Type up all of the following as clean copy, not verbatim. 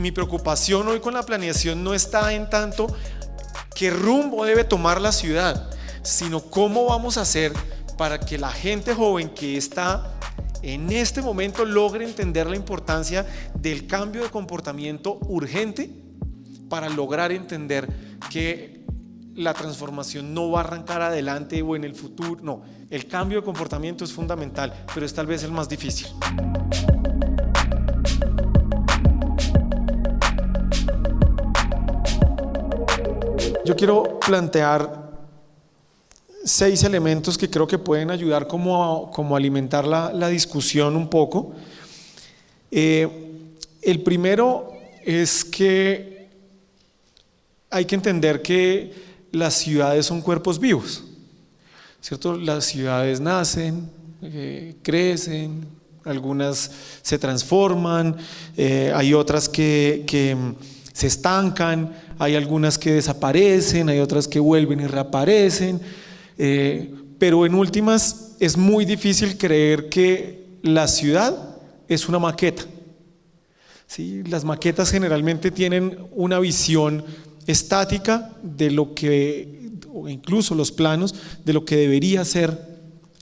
mi preocupación hoy con la planeación no está en tanto qué rumbo debe tomar la ciudad, sino cómo vamos a hacer para que la gente joven que está en este momento logre entender la importancia del cambio de comportamiento urgente para lograr entender que la transformación no va a arrancar adelante o en el futuro. No, el cambio de comportamiento es fundamental, pero es tal vez el más difícil. Yo quiero plantear 6 elementos que creo que pueden ayudar como a alimentar la discusión un poco. El primero es que hay que entender que las ciudades son cuerpos vivos, ¿cierto? Las ciudades nacen, crecen, algunas se transforman, hay otras que se estancan, hay algunas que desaparecen, hay otras que vuelven y reaparecen, pero en últimas es muy difícil creer que la ciudad es una maqueta, ¿sí? Las maquetas generalmente tienen una visión estática de lo que, o incluso los planos de lo que debería ser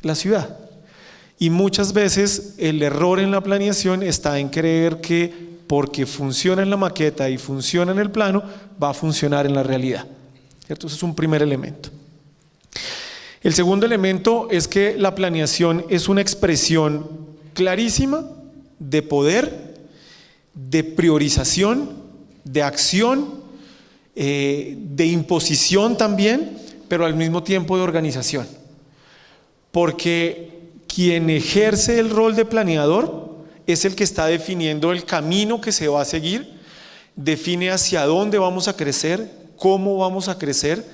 la ciudad. Y muchas veces el error en la planeación está en creer que porque funciona en la maqueta y funciona en el plano, va a funcionar en la realidad, ¿cierto? Ese es un primer elemento. El segundo elemento es que la planeación es una expresión clarísima de poder, de priorización, de acción, de imposición también, pero al mismo tiempo de organización. Porque quien ejerce el rol de planeador es el que está definiendo el camino que se va a seguir, define hacia dónde vamos a crecer, cómo vamos a crecer,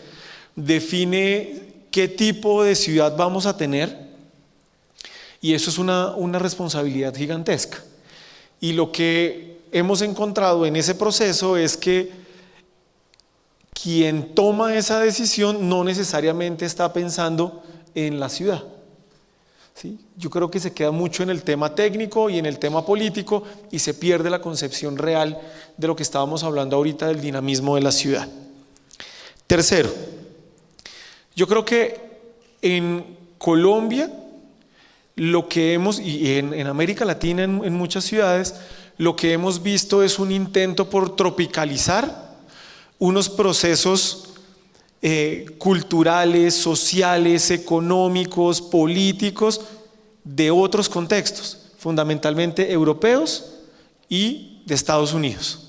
define qué tipo de ciudad vamos a tener, y eso es una responsabilidad gigantesca. Y lo que hemos encontrado en ese proceso es que quien toma esa decisión no necesariamente está pensando en la ciudad, ¿sí? Yo creo que se queda mucho en el tema técnico y en el tema político y se pierde la concepción real de lo que estábamos hablando ahorita del dinamismo de la ciudad. Tercero, yo creo que en Colombia lo que hemos, y en América Latina en muchas ciudades, lo que hemos visto es un intento por tropicalizar unos procesos culturales, sociales, económicos, políticos de otros contextos, fundamentalmente europeos y de Estados Unidos.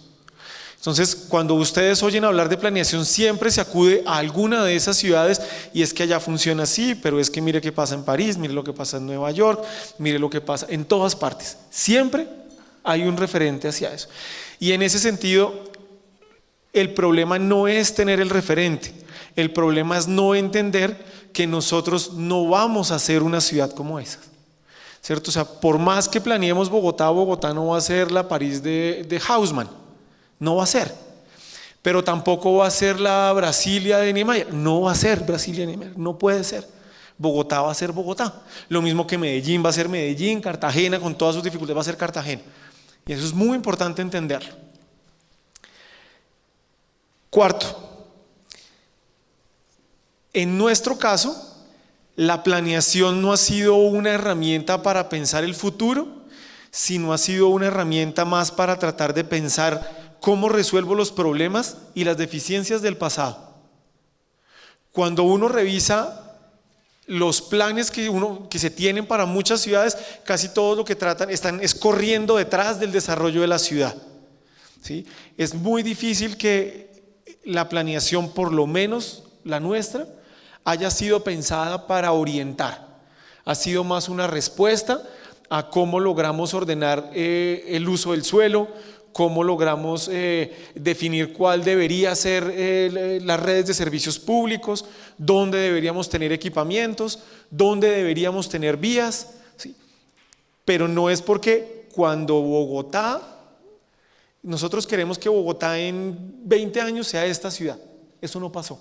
Entonces, cuando ustedes oyen hablar de planeación, siempre se acude a alguna de esas ciudades y es que allá funciona así, pero es que mire qué pasa en París, mire lo que pasa en Nueva York, mire lo que pasa en todas partes. Siempre hay un referente hacia eso. Y en ese sentido, el problema no es tener el referente, el problema es no entender que nosotros no vamos a ser una ciudad como esa, ¿cierto? O sea, por más que planeemos Bogotá, Bogotá no va a ser la París de Haussmann, no va a ser, pero tampoco va a ser la Brasilia de Niemeyer, no va a ser Brasilia de Niemeyer, no puede ser. Bogotá va a ser Bogotá, lo mismo que Medellín va a ser Medellín, Cartagena con todas sus dificultades va a ser Cartagena, y eso es muy importante entenderlo. Cuarto, en nuestro caso, la planeación no ha sido una herramienta para pensar el futuro, sino ha sido una herramienta más para tratar de pensar cómo resuelvo los problemas y las deficiencias del pasado. Cuando uno revisa los planes que se tienen para muchas ciudades, casi todo lo que tratan es corriendo detrás del desarrollo de la ciudad, ¿sí? Es muy difícil que la planeación, por lo menos la nuestra, haya sido pensada para orientar. Ha sido más una respuesta a cómo logramos ordenar el uso del suelo, cómo logramos definir cuál debería ser las redes de servicios públicos, dónde deberíamos tener equipamientos, dónde deberíamos tener vías, ¿sí? Pero no es porque cuando Bogotá, nosotros queremos que Bogotá en 20 años sea esta ciudad, eso no pasó,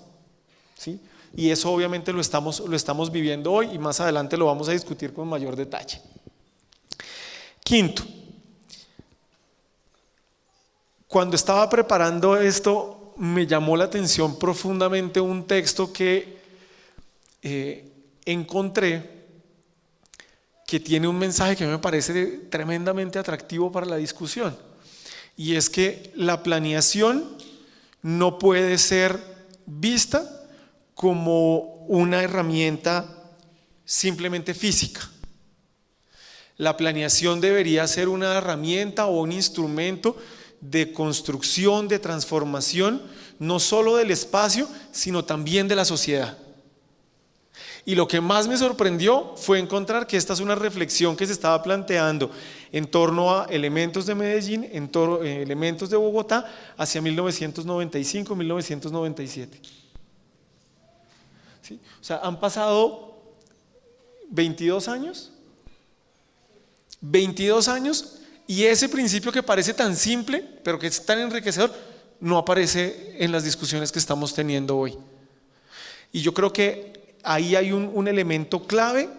¿sí? Y eso obviamente lo estamos viviendo hoy y más adelante lo vamos a discutir con mayor detalle. Quinto, Cuando estaba preparando esto, me llamó la atención profundamente un texto que encontré, que tiene un mensaje que me parece tremendamente atractivo para la discusión, y es que la planeación no puede ser vista como una herramienta simplemente física. La planeación debería ser una herramienta o un instrumento de construcción, de transformación, no solo del espacio, sino también de la sociedad. Y lo que más me sorprendió fue encontrar que esta es una reflexión que se estaba planteando en torno a elementos de Medellín, en torno a elementos de Bogotá, hacia 1995, 1997. ¿Sí? O sea, han pasado 22 años. 22 años, y ese principio que parece tan simple, pero que es tan enriquecedor, no aparece en las discusiones que estamos teniendo hoy. Y yo creo que ahí hay un elemento clave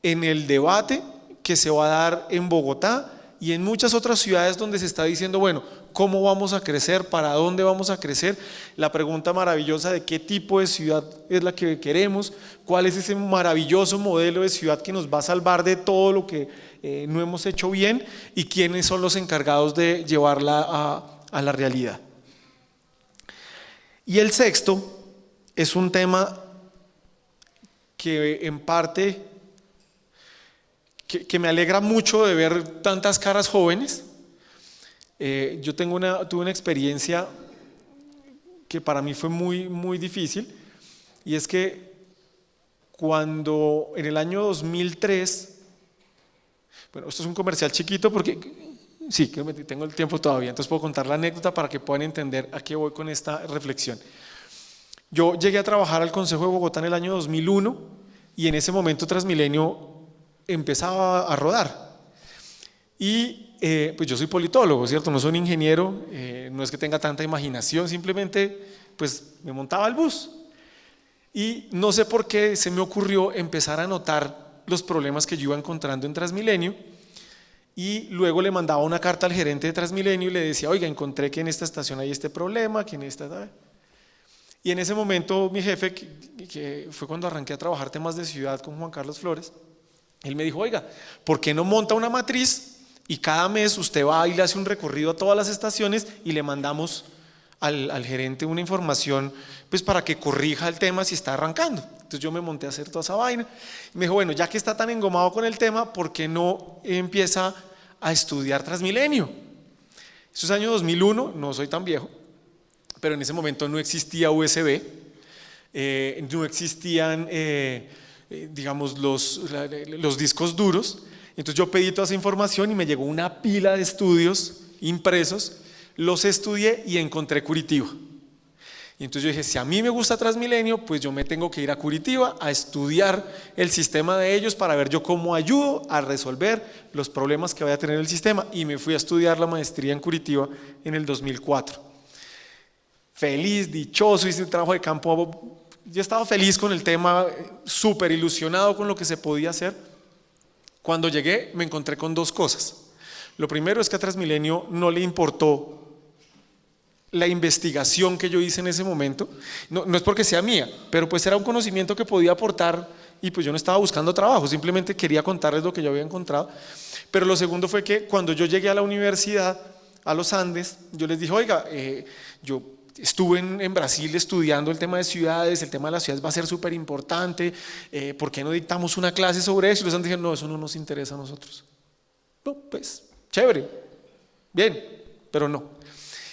en el debate que se va a dar en Bogotá y en muchas otras ciudades donde se está diciendo, bueno, ¿cómo vamos a crecer? ¿Para dónde vamos a crecer? La pregunta maravillosa de qué tipo de ciudad es la que queremos, cuál es ese maravilloso modelo de ciudad que nos va a salvar de todo lo que no hemos hecho bien, y quiénes son los encargados de llevarla a la realidad. Y el sexto es un tema que en parte que me alegra mucho de ver tantas caras jóvenes. Yo tuve una experiencia que para mí fue muy difícil, y es que cuando en el año 2003, bueno, esto es un comercial chiquito porque sí, que tengo el tiempo todavía, entonces puedo contar la anécdota para que puedan entender a qué voy con esta reflexión. Yo llegué a trabajar al Consejo de Bogotá en el año 2001, y en ese momento Transmilenio empezaba a rodar. Y pues yo soy politólogo, ¿cierto? No soy un ingeniero, no es que tenga tanta imaginación, simplemente pues me montaba al bus. Y no sé por qué se me ocurrió empezar a anotar los problemas que yo iba encontrando en Transmilenio, y luego le mandaba una carta al gerente de Transmilenio y le decía, oiga, encontré que en esta estación hay este problema, que en esta... Y en ese momento mi jefe, que fue cuando arranqué a trabajar temas de ciudad con Juan Carlos Flores, él me dijo, oiga, ¿por qué no monta una matriz y cada mes usted va y le hace un recorrido a todas las estaciones y le mandamos al gerente una información pues para que corrija el tema si está arrancando? Entonces yo me monté a hacer toda esa vaina y me dijo, bueno, ya que está tan engomado con el tema, ¿por qué no empieza a estudiar Transmilenio? Eso es año 2001, no soy tan viejo, pero en ese momento no existía USB, no existían digamos los discos duros. Entonces yo pedí toda esa información y me llegó una pila de estudios impresos, los estudié y encontré Curitiba. Y entonces yo dije, si a mí me gusta Transmilenio, pues yo me tengo que ir a Curitiba a estudiar el sistema de ellos para ver yo cómo ayudo a resolver los problemas que vaya a tener el sistema. Y me fui a estudiar la maestría en Curitiba en el 2004. Feliz, dichoso, hice un trabajo de campo. Yo estaba feliz con el tema, súper ilusionado con lo que se podía hacer. Cuando llegué me encontré con dos cosas. Lo primero es que a Transmilenio no le importó la investigación que yo hice en ese momento. No es porque sea mía, pero pues era un conocimiento que podía aportar, y pues yo no estaba buscando trabajo, simplemente quería contarles lo que yo había encontrado. Pero lo segundo fue que cuando yo llegué a la universidad, a los Andes, yo les dije, oiga, yo estuve en Brasil estudiando el tema de ciudades, el tema de las ciudades va a ser súper importante, ¿por qué no dictamos una clase sobre eso? Y los Andes dijeron, no, eso no nos interesa a nosotros. No, pues, chévere, bien, pero no.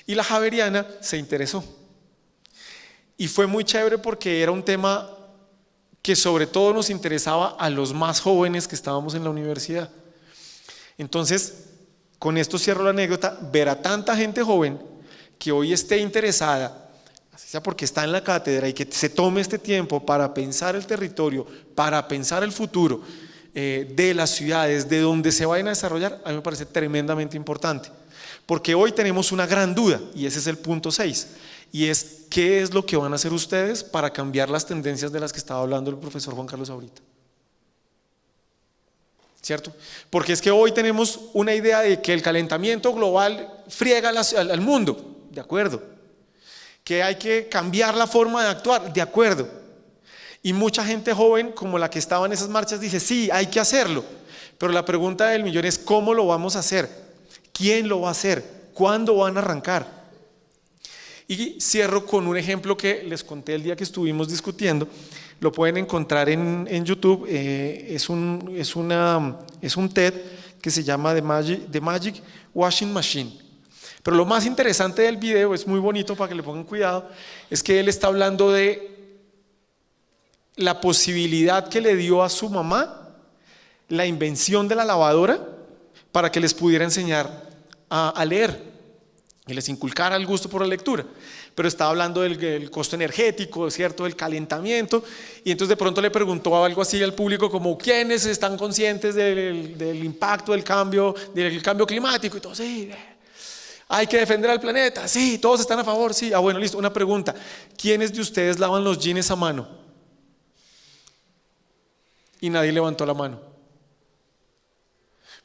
Y la Javeriana se interesó, y fue muy chévere porque era un tema que sobre todo nos interesaba a los más jóvenes que estábamos en la universidad. Entonces, con esto cierro la anécdota, ver a tanta gente joven que hoy esté interesada, así sea porque está en la cátedra, y que se tome este tiempo para pensar el territorio, para pensar el futuro de las ciudades, de donde se vayan a desarrollar, a mí me parece tremendamente importante. Porque hoy tenemos una gran duda, y ese es el punto 6, y es ¿qué es lo que van a hacer ustedes para cambiar las tendencias de las que estaba hablando el profesor Juan Carlos ahorita? ¿cierto? Porque es que hoy tenemos una idea de que el calentamiento global friega al mundo, de acuerdo, que hay que cambiar la forma de actuar, de acuerdo, y mucha gente joven como la que estaba en esas marchas dice sí, hay que hacerlo, pero la pregunta del millón es ¿cómo lo vamos a hacer? ¿Quién lo va a hacer? ¿Cuándo van a arrancar? Y cierro con un ejemplo que les conté el día que estuvimos discutiendo. Lo pueden encontrar en YouTube. Es un TED que se llama The Magic Washing Machine. Pero lo más interesante del video, es muy bonito para que le pongan cuidado, es que él está hablando de la posibilidad que le dio a su mamá la invención de la lavadora para que les pudiera enseñar a leer y les inculcara el gusto por la lectura. Pero estaba hablando del costo energético, ¿cierto? Del calentamiento, y entonces de pronto le preguntó algo así al público como ¿quiénes están conscientes del impacto del cambio climático? Y todos, sí, hay que defender al planeta, sí, todos están a favor, sí. Ah, bueno, listo, una pregunta, ¿quiénes de ustedes lavan los jeans a mano? Y nadie levantó la mano.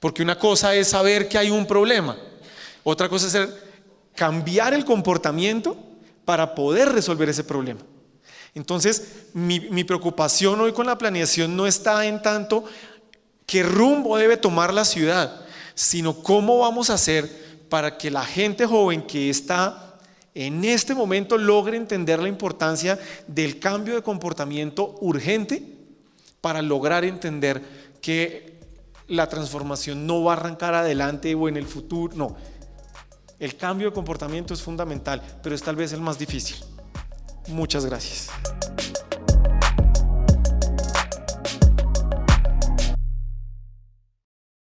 Porque una cosa es saber que hay un problema, otra cosa es cambiar el comportamiento para poder resolver ese problema. Entonces, mi preocupación hoy con la planeación no está en tanto qué rumbo debe tomar la ciudad, sino cómo vamos a hacer para que la gente joven que está en este momento logre entender la importancia del cambio de comportamiento urgente para lograr entender que la transformación no va a arrancar adelante o en el futuro, no. El cambio de comportamiento es fundamental, pero es tal vez el más difícil. Muchas gracias.